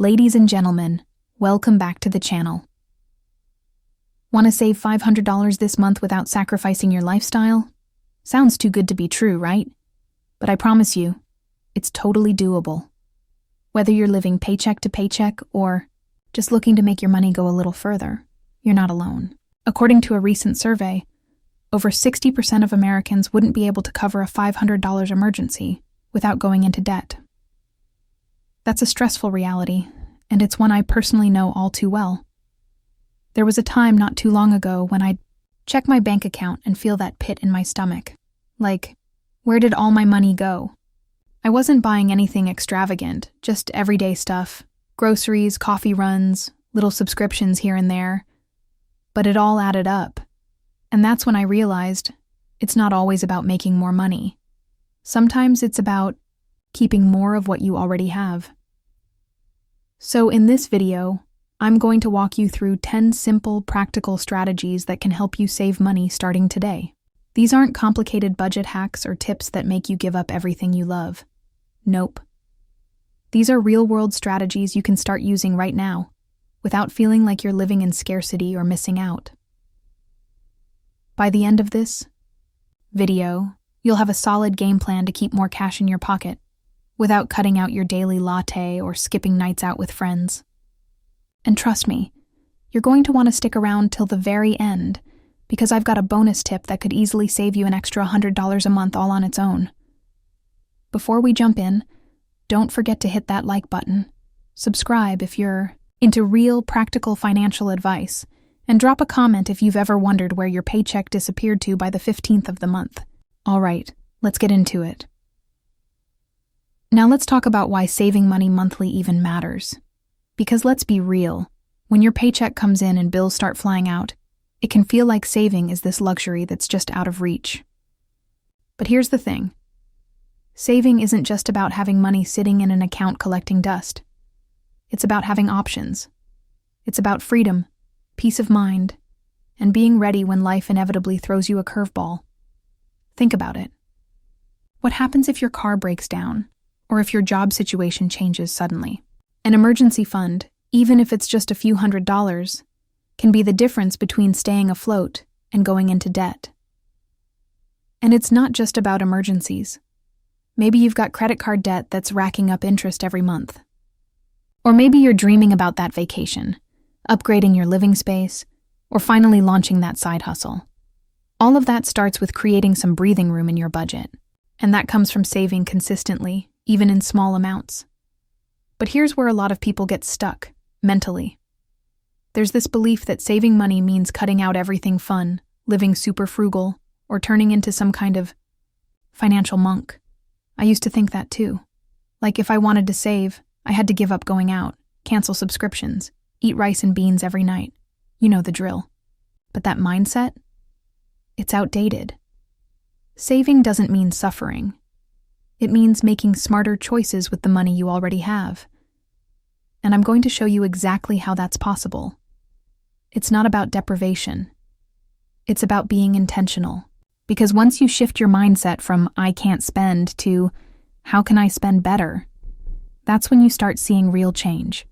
Ladies and gentlemen, welcome back to the channel. Want to save $500 this month without sacrificing your lifestyle? Sounds too good to be true, right? But I promise you, it's totally doable. Whether you're living paycheck to paycheck or just looking to make your money go a little further, you're not alone. According to a recent survey, over 60% of Americans wouldn't be able to cover a $500 emergency without going into debt. That's a stressful reality, and it's one I personally know all too well. There was a time not too long ago when I'd check my bank account and feel that pit in my stomach. Like, where did all my money go? I wasn't buying anything extravagant, just everyday stuff. Groceries, coffee runs, little subscriptions here and there. But it all added up. And that's when I realized it's not always about making more money. Sometimes it's about keeping more of what you already have. So in this video, I'm going to walk you through 10 simple, practical strategies that can help you save money starting today. These aren't complicated budget hacks or tips that make you give up everything you love. Nope. These are real-world strategies you can start using right now, without feeling like you're living in scarcity or missing out. By the end of this video, you'll have a solid game plan to keep more cash in your pocket, without cutting out your daily latte or skipping nights out with friends. And trust me, you're going to want to stick around till the very end, because I've got a bonus tip that could easily save you an extra $100 a month all on its own. Before we jump in, don't forget to hit that like button, subscribe if you're into real practical financial advice, and drop a comment if you've ever wondered where your paycheck disappeared to by the 15th of the month. All right, let's get into it. Now let's talk about why saving money monthly even matters. Because let's be real, when your paycheck comes in and bills start flying out, it can feel like saving is this luxury that's just out of reach. But here's the thing. Saving isn't just about having money sitting in an account collecting dust. It's about having options. It's about freedom, peace of mind, and being ready when life inevitably throws you a curveball. Think about it. What happens if your car breaks down, or if your job situation changes suddenly? An emergency fund, even if it's just a few $100s, can be the difference between staying afloat and going into debt. And it's not just about emergencies. Maybe you've got credit card debt that's racking up interest every month. Or maybe you're dreaming about that vacation, upgrading your living space, or finally launching that side hustle. All of that starts with creating some breathing room in your budget, and that comes from saving consistently, even in small amounts. But here's where a lot of people get stuck, mentally. There's this belief that saving money means cutting out everything fun, living super frugal, or turning into some kind of financial monk. I used to think that too. Like if I wanted to save, I had to give up going out, cancel subscriptions, eat rice and beans every night. You know the drill. But that mindset? It's outdated. Saving doesn't mean suffering. It means making smarter choices with the money you already have. And I'm going to show you exactly how that's possible. It's not about deprivation. It's about being intentional. Because once you shift your mindset from I can't spend to how can I spend better, that's when you start seeing real change.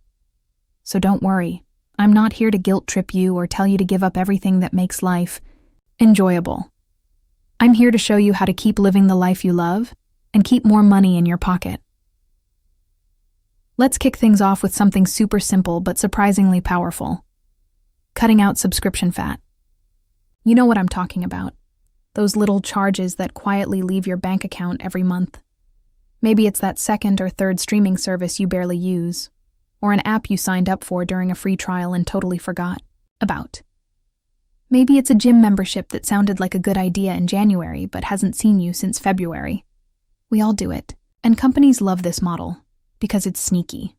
So don't worry, I'm not here to guilt trip you or tell you to give up everything that makes life enjoyable. I'm here to show you how to keep living the life you love and keep more money in your pocket. Let's kick things off with something super simple but surprisingly powerful. Cutting out subscription fat. You know what I'm talking about. Those little charges that quietly leave your bank account every month. Maybe it's that second or third streaming service you barely use, or an app you signed up for during a free trial and totally forgot about. Maybe it's a gym membership that sounded like a good idea in January but hasn't seen you since February. We all do it, and companies love this model because it's sneaky.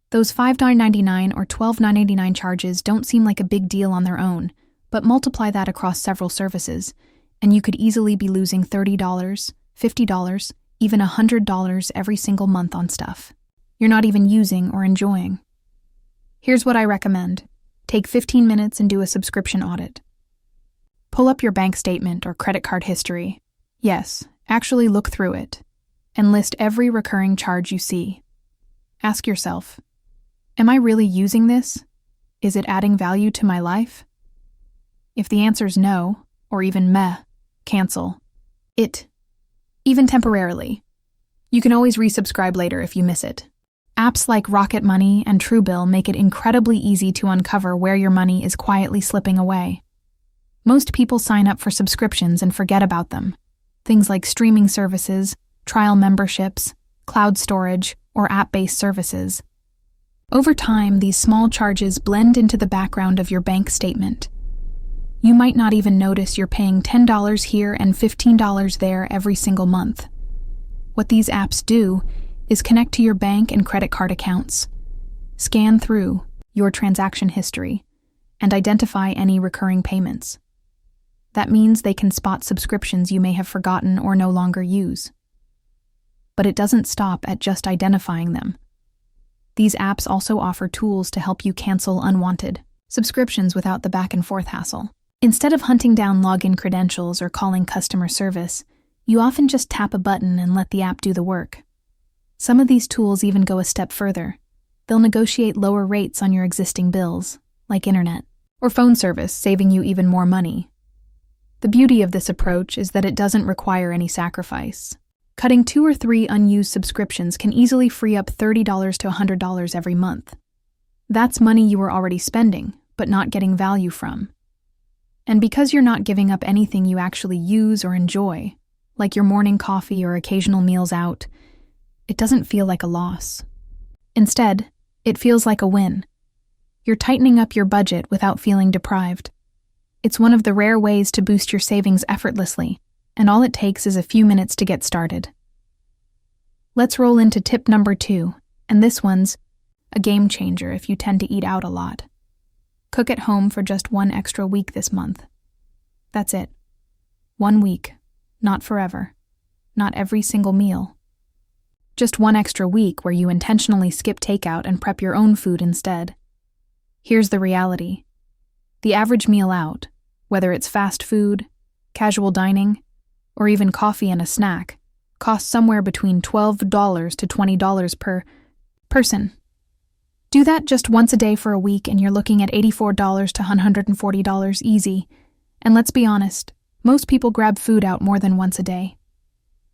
Those $5.99 or $12.99 charges don't seem like a big deal on their own, but multiply that across several services, and you could easily be losing $30, $50, even $100 every single month on stuff you're not even using or enjoying. Here's what I recommend. Take 15 minutes and do a subscription audit. Pull up your bank statement or credit card history. Yes, actually look through it, and list every recurring charge you see. Ask yourself, Am I really using this? Is it adding value to my life? If the answer's no, or even meh, cancel it, even temporarily. You can always resubscribe later if you miss it. Apps like Rocket Money and Truebill make it incredibly easy to uncover where your money is quietly slipping away. Most people sign up for subscriptions and forget about them. Things like streaming services, trial memberships, cloud storage, or app-based services. Over time, these small charges blend into the background of your bank statement. You might not even notice you're paying $10 here and $15 there every single month. What these apps do is connect to your bank and credit card accounts, scan through your transaction history, and identify any recurring payments. That means they can spot subscriptions you may have forgotten or no longer use. But it doesn't stop at just identifying them. These apps also offer tools to help you cancel unwanted subscriptions without the back-and-forth hassle. Instead of hunting down login credentials or calling customer service, you often just tap a button and let the app do the work. Some of these tools even go a step further. They'll negotiate lower rates on your existing bills, like internet or phone service, saving you even more money. The beauty of this approach is that it doesn't require any sacrifice. Cutting 2 or 3 unused subscriptions can easily free up $30 to $100 every month. That's money you were already spending, but not getting value from. And because you're not giving up anything you actually use or enjoy, like your morning coffee or occasional meals out, it doesn't feel like a loss. Instead, it feels like a win. You're tightening up your budget without feeling deprived. It's one of the rare ways to boost your savings effortlessly, and all it takes is a few minutes to get started. Let's roll into tip number 2, and this one's a game changer if you tend to eat out a lot. Cook at home for just 1 extra week this month. That's it. 1 week, not forever, not every single meal. Just 1 extra week where you intentionally skip takeout and prep your own food instead. Here's the reality. The average meal out, whether it's fast food, casual dining, or even coffee and a snack, costs somewhere between $12 to $20 per person. Do that just once a day for a week and you're looking at $84 to $140 easy. And let's be honest, most people grab food out more than once a day.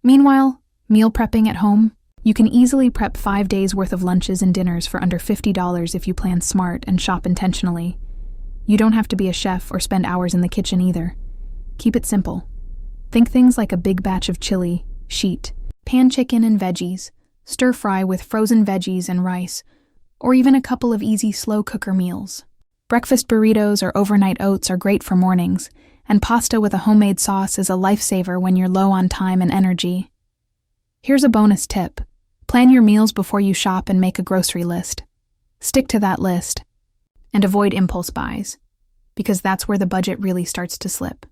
Meanwhile, meal prepping at home, you can easily prep 5 days worth of lunches and dinners for under $50 if you plan smart and shop intentionally. You don't have to be a chef or spend hours in the kitchen either. Keep it simple. Think things like a big batch of chili, sheet, pan chicken and veggies, stir fry with frozen veggies and rice, or even a couple of easy slow cooker meals. Breakfast burritos or overnight oats are great for mornings, and pasta with a homemade sauce is a lifesaver when you're low on time and energy. Here's a bonus tip. Plan your meals before you shop and make a grocery list. Stick to that list, and avoid impulse buys, because that's where the budget really starts to slip.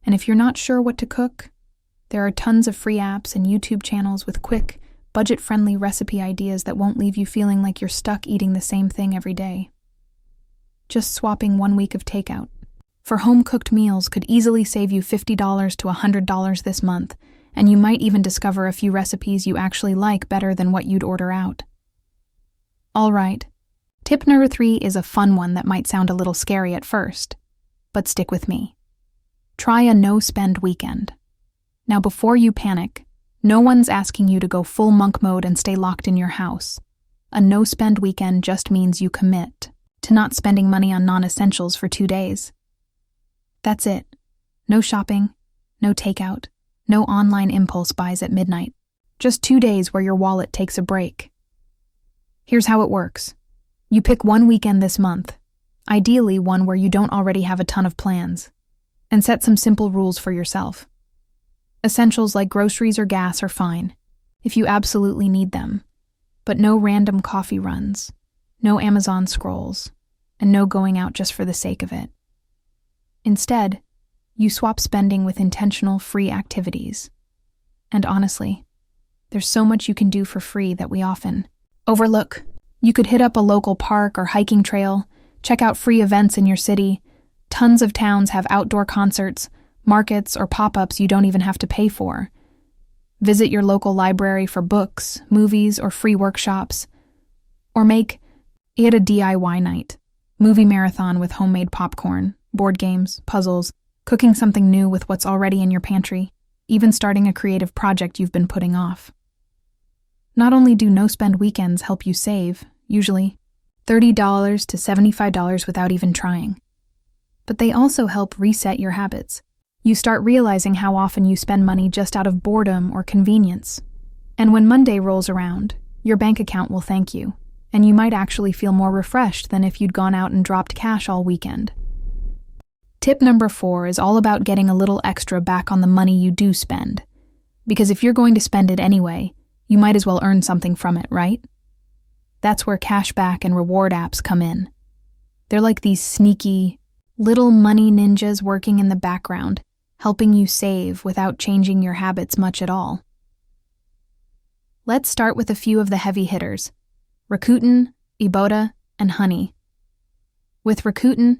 And if you're not sure what to cook, there are tons of free apps and YouTube channels with quick, budget-friendly recipe ideas that won't leave you feeling like you're stuck eating the same thing every day. Just swapping 1 week of takeout for home-cooked meals could easily save you $50 to $100 this month, and you might even discover a few recipes you actually like better than what you'd order out. All right, tip number 3 is a fun one that might sound a little scary at first, but stick with me. Try a no-spend weekend. Now before you panic, no one's asking you to go full monk mode and stay locked in your house. A no-spend weekend just means you commit to not spending money on non-essentials for 2 days. That's it. No shopping, no takeout, no online impulse buys at midnight. Just 2 days where your wallet takes a break. Here's how it works. You pick one weekend this month, ideally one where you don't already have a ton of plans, and set some simple rules for yourself. Essentials like groceries or gas are fine, if you absolutely need them, but no random coffee runs, no Amazon scrolls, and no going out just for the sake of it. Instead, you swap spending with intentional free activities. And honestly, there's so much you can do for free that we often overlook. You could hit up a local park or hiking trail, check out free events in your city. Tons of towns have outdoor concerts, markets, or pop-ups you don't even have to pay for. Visit your local library for books, movies, or free workshops. Or make He had a DIY night, movie marathon with homemade popcorn, board games, puzzles, cooking something new with what's already in your pantry, even starting a creative project you've been putting off. Not only do no-spend weekends help you save, usually $30 to $75 without even trying, but they also help reset your habits. You start realizing how often you spend money just out of boredom or convenience. And when Monday rolls around, your bank account will thank you, and you might actually feel more refreshed than if you'd gone out and dropped cash all weekend. Tip number 4 is all about getting a little extra back on the money you do spend. Because if you're going to spend it anyway, you might as well earn something from it, right? That's where cashback and reward apps come in. They're like these sneaky, little money ninjas working in the background, helping you save without changing your habits much at all. Let's start with a few of the heavy hitters: Rakuten, Ibotta, and Honey. With Rakuten,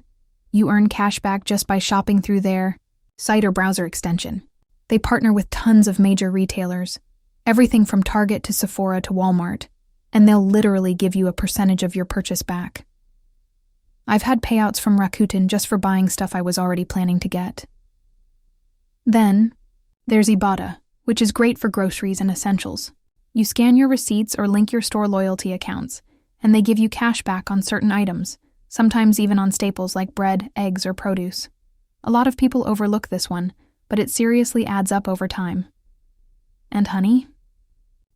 you earn cashback just by shopping through their site or browser extension. They partner with tons of major retailers, everything from Target to Sephora to Walmart, and they'll literally give you a percentage of your purchase back. I've had payouts from Rakuten just for buying stuff I was already planning to get. Then, there's Ibotta, which is great for groceries and essentials. You scan your receipts or link your store loyalty accounts, and they give you cash back on certain items, sometimes even on staples like bread, eggs, or produce. A lot of people overlook this one, but it seriously adds up over time. And Honey?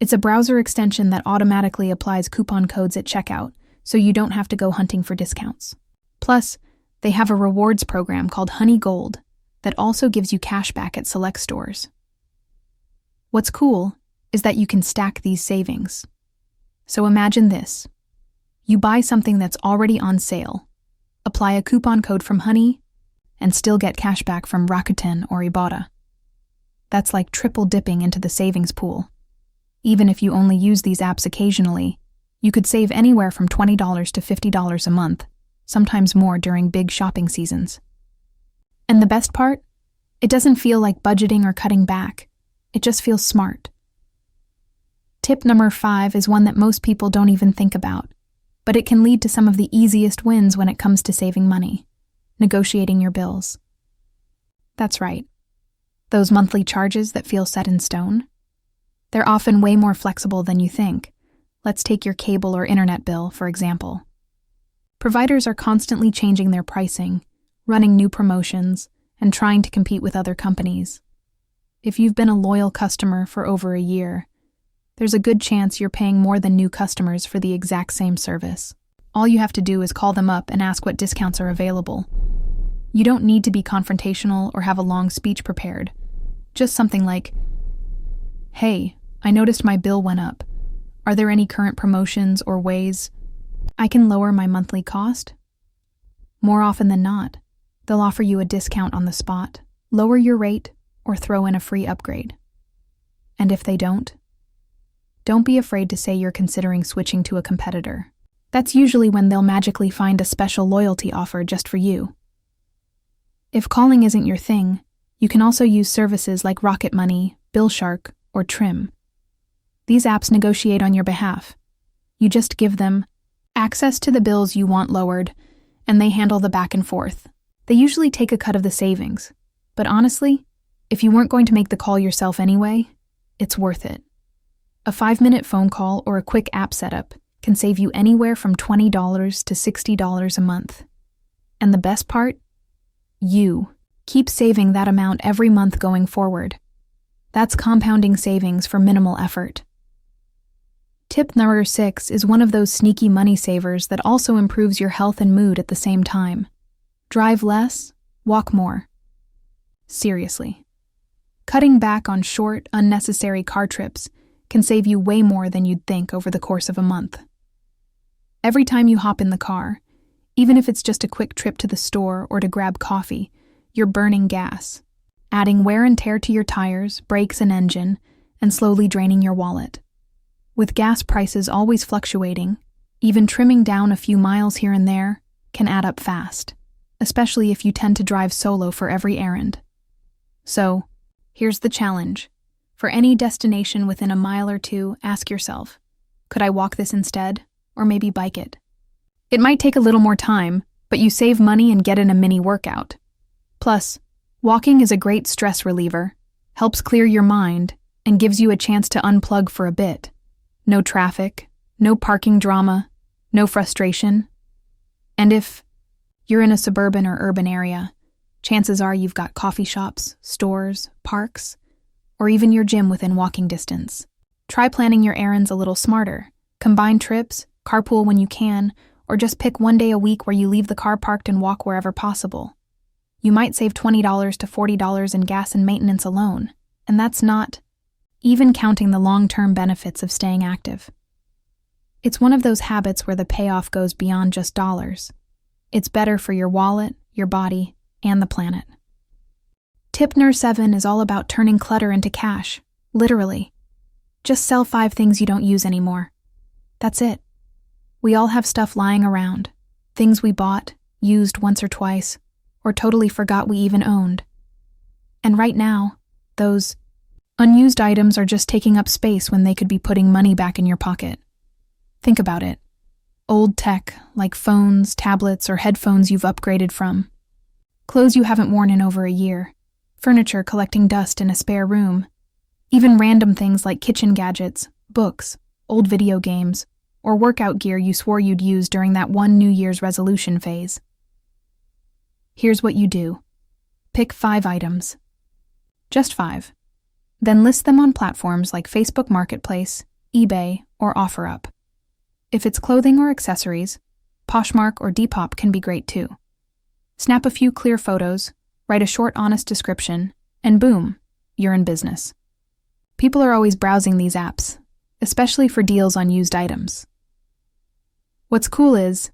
It's a browser extension that automatically applies coupon codes at checkout, so you don't have to go hunting for discounts. Plus, they have a rewards program called Honey Gold that also gives you cash back at select stores. What's cool is that you can stack these savings. So imagine this. You buy something that's already on sale, apply a coupon code from Honey, and still get cash back from Rakuten or Ibotta. That's like triple dipping into the savings pool. Even if you only use these apps occasionally, you could save anywhere from $20 to $50 a month, sometimes more during big shopping seasons. And the best part? It doesn't feel like budgeting or cutting back. It just feels smart. Tip number 5 is one that most people don't even think about, but it can lead to some of the easiest wins when it comes to saving money: negotiating your bills. That's right. Those monthly charges that feel set in stone? They're often way more flexible than you think. Let's take your cable or internet bill, for example. Providers are constantly changing their pricing, running new promotions, and trying to compete with other companies. If you've been a loyal customer for over a year, there's a good chance you're paying more than new customers for the exact same service. All you have to do is call them up and ask what discounts are available. You don't need to be confrontational or have a long speech prepared. Just something like, "Hey, I noticed my bill went up. Are there any current promotions or ways I can lower my monthly cost?" More often than not, they'll offer you a discount on the spot, lower your rate, or throw in a free upgrade. And if they don't be afraid to say you're considering switching to a competitor. That's usually when they'll magically find a special loyalty offer just for you. If calling isn't your thing, you can also use services like Rocket Money, Billshark, or Trim. These apps negotiate on your behalf. You just give them access to the bills you want lowered, and they handle the back and forth. They usually take a cut of the savings, but honestly, if you weren't going to make the call yourself anyway, it's worth it. A 5-minute phone call or a quick app setup can save you anywhere from $20 to $60 a month. And the best part? You keep saving that amount every month going forward. That's compounding savings for minimal effort. Tip number 6 is one of those sneaky money savers that also improves your health and mood at the same time. Drive less, walk more. Seriously. Cutting back on short, unnecessary car trips can save you way more than you'd think over the course of a month. Every time you hop in the car, even if it's just a quick trip to the store or to grab coffee, you're burning gas, adding wear and tear to your tires, brakes, and engine, and slowly draining your wallet. With gas prices always fluctuating, even trimming down a few miles here and there can add up fast, especially if you tend to drive solo for every errand. So, here's the challenge. For any destination within a mile or two, ask yourself, could I walk this instead, or maybe bike it? It might take a little more time, but you save money and get in a mini workout. Plus, walking is a great stress reliever, helps clear your mind, and gives you a chance to unplug for a bit. No traffic, no parking drama, no frustration. And if you're in a suburban or urban area, chances are you've got coffee shops, stores, parks, or even your gym within walking distance. Try planning your errands a little smarter. Combine trips, carpool when you can, or just pick one day a week where you leave the car parked and walk wherever possible. You might save $20 to $40 in gas and maintenance alone, and that's not even counting the long-term benefits of staying active. It's one of those habits where the payoff goes beyond just dollars. It's better for your wallet, your body, and the planet. Tip number 7 is all about turning clutter into cash, literally. Just sell 5 things you don't use anymore. That's it. We all have stuff lying around, things we bought, used once or twice, or totally forgot we even owned. And right now, those unused items are just taking up space when they could be putting money back in your pocket. Think about it. Old tech, like phones, tablets, or headphones you've upgraded from. Clothes you haven't worn in over a year. Furniture collecting dust in a spare room. Even random things like kitchen gadgets, books, old video games, or workout gear you swore you'd use during that one New Year's resolution phase. Here's what you do. Pick 5 items. Just 5. Then list them on platforms like Facebook Marketplace, eBay, or OfferUp. If it's clothing or accessories, Poshmark or Depop can be great too. Snap a few clear photos, write a short, honest description, and boom, you're in business. People are always browsing these apps, especially for deals on used items. What's cool is,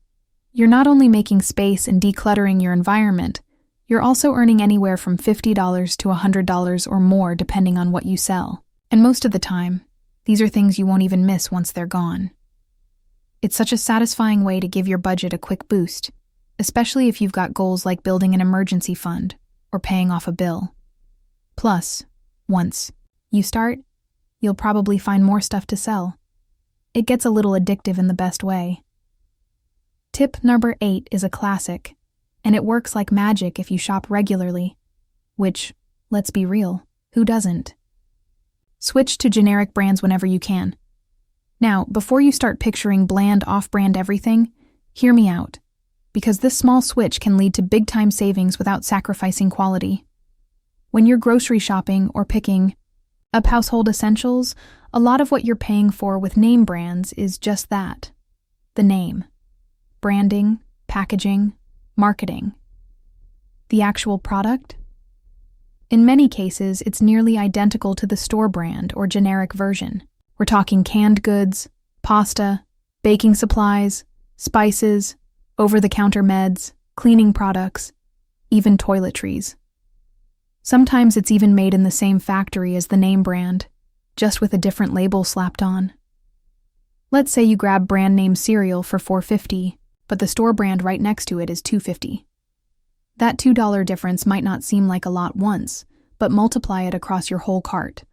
you're not only making space and decluttering your environment, you're also earning anywhere from $50 to $100 or more depending on what you sell. And most of the time, these are things you won't even miss once they're gone. It's such a satisfying way to give your budget a quick boost, especially if you've got goals like building an emergency fund or paying off a bill. Plus, once you start, you'll probably find more stuff to sell. It gets a little addictive in the best way. Tip number 8 is a classic, and it works like magic if you shop regularly. Which, let's be real, who doesn't? Switch to generic brands whenever you can. Now, before you start picturing bland off-brand everything, hear me out, because this small switch can lead to big-time savings without sacrificing quality. When you're grocery shopping or picking up household essentials, a lot of what you're paying for with name brands is just that, the name. Branding, packaging, marketing. The actual product? In many cases, it's nearly identical to the store brand or generic version. We're talking canned goods, pasta, baking supplies, spices, over-the-counter meds, cleaning products, even toiletries. Sometimes it's even made in the same factory as the name brand, just with a different label slapped on. Let's say you grab brand name cereal for $4.50, but the store brand right next to it is $2.50. That $2 difference might not seem like a lot once, but multiply it across your whole cart.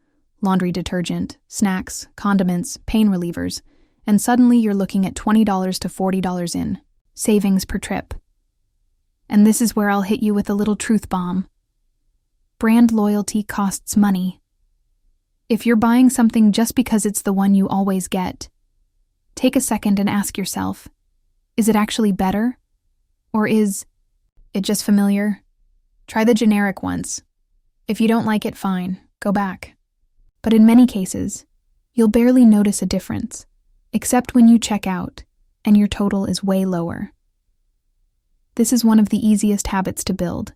Laundry detergent, snacks, condiments, pain relievers, and suddenly you're looking at $20 to $40 in savings per trip. And this is where I'll hit you with a little truth bomb. Brand loyalty costs money. If you're buying something just because it's the one you always get, take a second and ask yourself, is it actually better? Or is it just familiar? Try the generic once. If you don't like it, fine, go back. But in many cases, you'll barely notice a difference, except when you check out and your total is way lower. This is one of the easiest habits to build,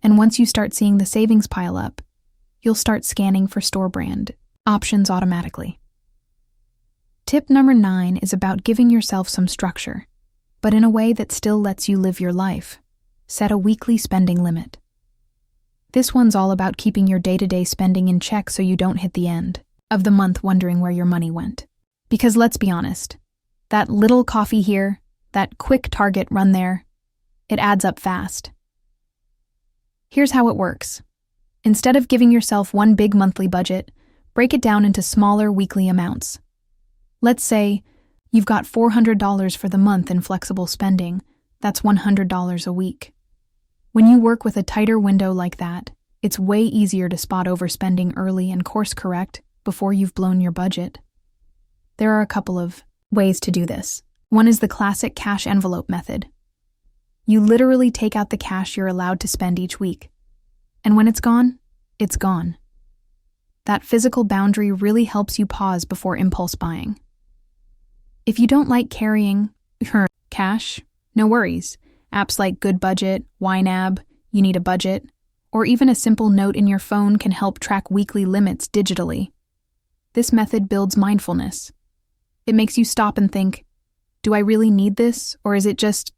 and once you start seeing the savings pile up, you'll start scanning for store brand options automatically. Tip number 9 is about giving yourself some structure, but in a way that still lets you live your life. Set a weekly spending limit. This one's all about keeping your day-to-day spending in check so you don't hit the end of the month wondering where your money went. Because let's be honest, that little coffee here, that quick Target run there, it adds up fast. Here's how it works. Instead of giving yourself one big monthly budget, break it down into smaller weekly amounts. Let's say You've got $400 for the month in flexible spending. That's $100 a week. When you work with a tighter window like that, it's way easier to spot overspending early and course correct before you've blown your budget. There are a couple of ways to do this. One is the classic cash envelope method. You literally take out the cash you're allowed to spend each week. And when it's gone, it's gone. That physical boundary really helps you pause before impulse buying. If you don't like carrying cash, no worries. Apps like Good Budget, YNAB, You Need a Budget, or even a simple note in your phone can help track weekly limits digitally. This method builds mindfulness. It makes you stop and think, do I really need this, or is it just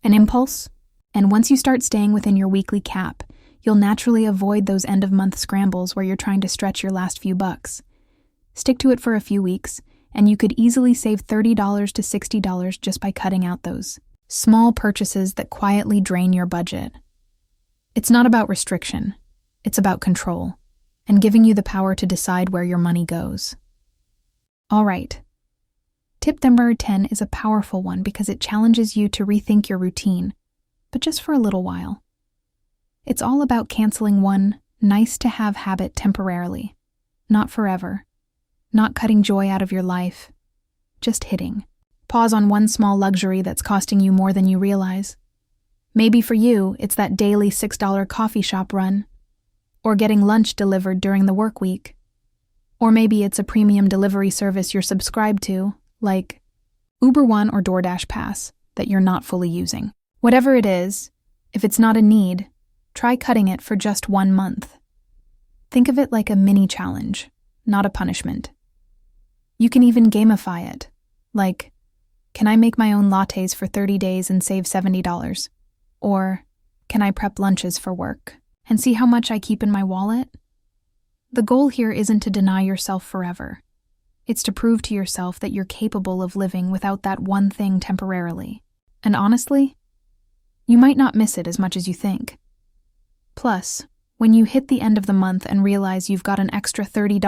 an impulse? And once you start staying within your weekly cap, you'll naturally avoid those end-of-month scrambles where you're trying to stretch your last few bucks. Stick to it for a few weeks, and you could easily save $30 to $60 just by cutting out those small purchases that quietly drain your budget. It's not about restriction, it's about control, and giving you the power to decide where your money goes. All right. Tip number 10 is a powerful one because it challenges you to rethink your routine, but just for a little while. It's all about canceling one nice-to-have habit temporarily, not forever. Not cutting joy out of your life, just hitting pause on one small luxury that's costing you more than you realize. Maybe for you, it's that daily $6 coffee shop run, or getting lunch delivered during the work week. Or maybe it's a premium delivery service you're subscribed to, like Uber One or DoorDash Pass, that you're not fully using. Whatever it is, if it's not a need, try cutting it for just 1 month. Think of it like a mini challenge, not a punishment. You can even gamify it, like, can I make my own lattes for 30 days and save $70? Or, can I prep lunches for work and see how much I keep in my wallet? The goal here isn't to deny yourself forever. It's to prove to yourself that you're capable of living without that one thing temporarily. And honestly, you might not miss it as much as you think. Plus, when you hit the end of the month and realize you've got an extra $30,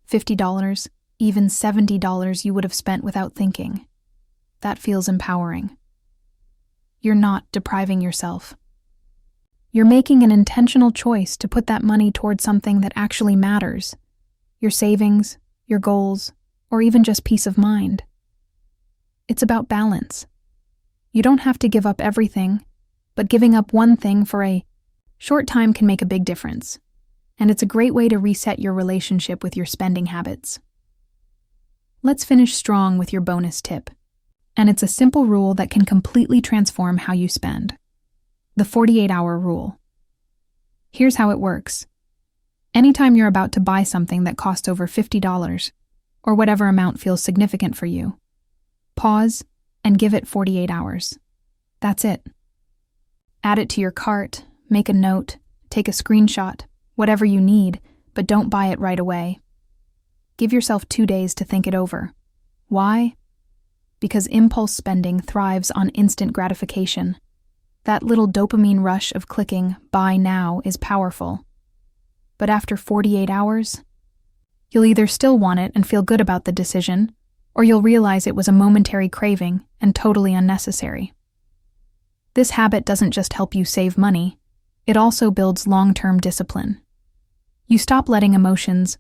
$50, even $70 you would have spent without thinking, that feels empowering. You're not depriving yourself. You're making an intentional choice to put that money towards something that actually matters. Your savings, your goals, or even just peace of mind. It's about balance. You don't have to give up everything, but giving up one thing for a short time can make a big difference. And it's a great way to reset your relationship with your spending habits. Let's finish strong with your bonus tip. And it's a simple rule that can completely transform how you spend. The 48-hour rule. Here's how it works. Anytime you're about to buy something that costs over $50, or whatever amount feels significant for you, pause and give it 48 hours. That's it. Add it to your cart, make a note, take a screenshot, whatever you need, but don't buy it right away. Give yourself 2 days to think it over. Why? Because impulse spending thrives on instant gratification. That little dopamine rush of clicking buy now is powerful. But after 48 hours, you'll either still want it and feel good about the decision, or you'll realize it was a momentary craving and totally unnecessary. This habit doesn't just help you save money, it also builds long-term discipline. You stop letting emotions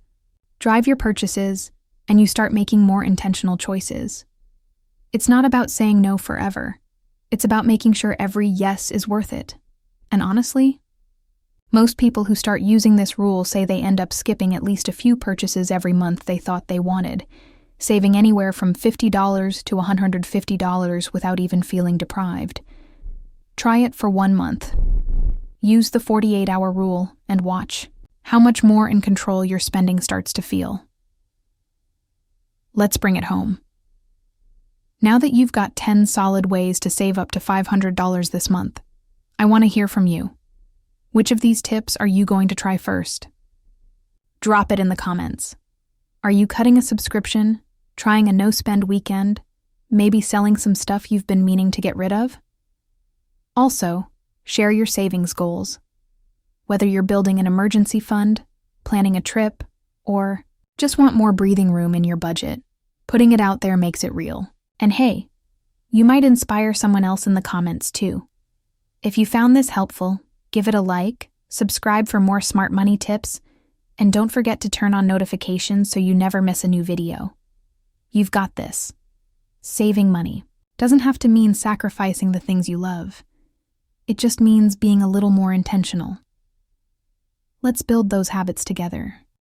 drive your purchases, and you start making more intentional choices. It's not about saying no forever. It's about making sure every yes is worth it. And honestly, most people who start using this rule say they end up skipping at least a few purchases every month they thought they wanted, saving anywhere from $50 to $150 without even feeling deprived. Try it for 1 month. Use the 48-hour rule and watch how much more in control your spending starts to feel. Let's bring it home. Now that you've got 10 solid ways to save up to $500 this month, I want to hear from you. Which of these tips are you going to try first? Drop it in the comments. Are you cutting a subscription, trying a no-spend weekend, maybe selling some stuff you've been meaning to get rid of? Also, share your savings goals. Whether you're building an emergency fund, planning a trip, or just want more breathing room in your budget, Putting it out there makes it real. And hey, you might inspire someone else in the comments too. If you found this helpful, give it a like, subscribe for more smart money tips, and don't forget to turn on notifications so you never miss a new video. You've got this. Saving money doesn't have to mean sacrificing the things you love. It just means being a little more intentional. Let's build those habits together.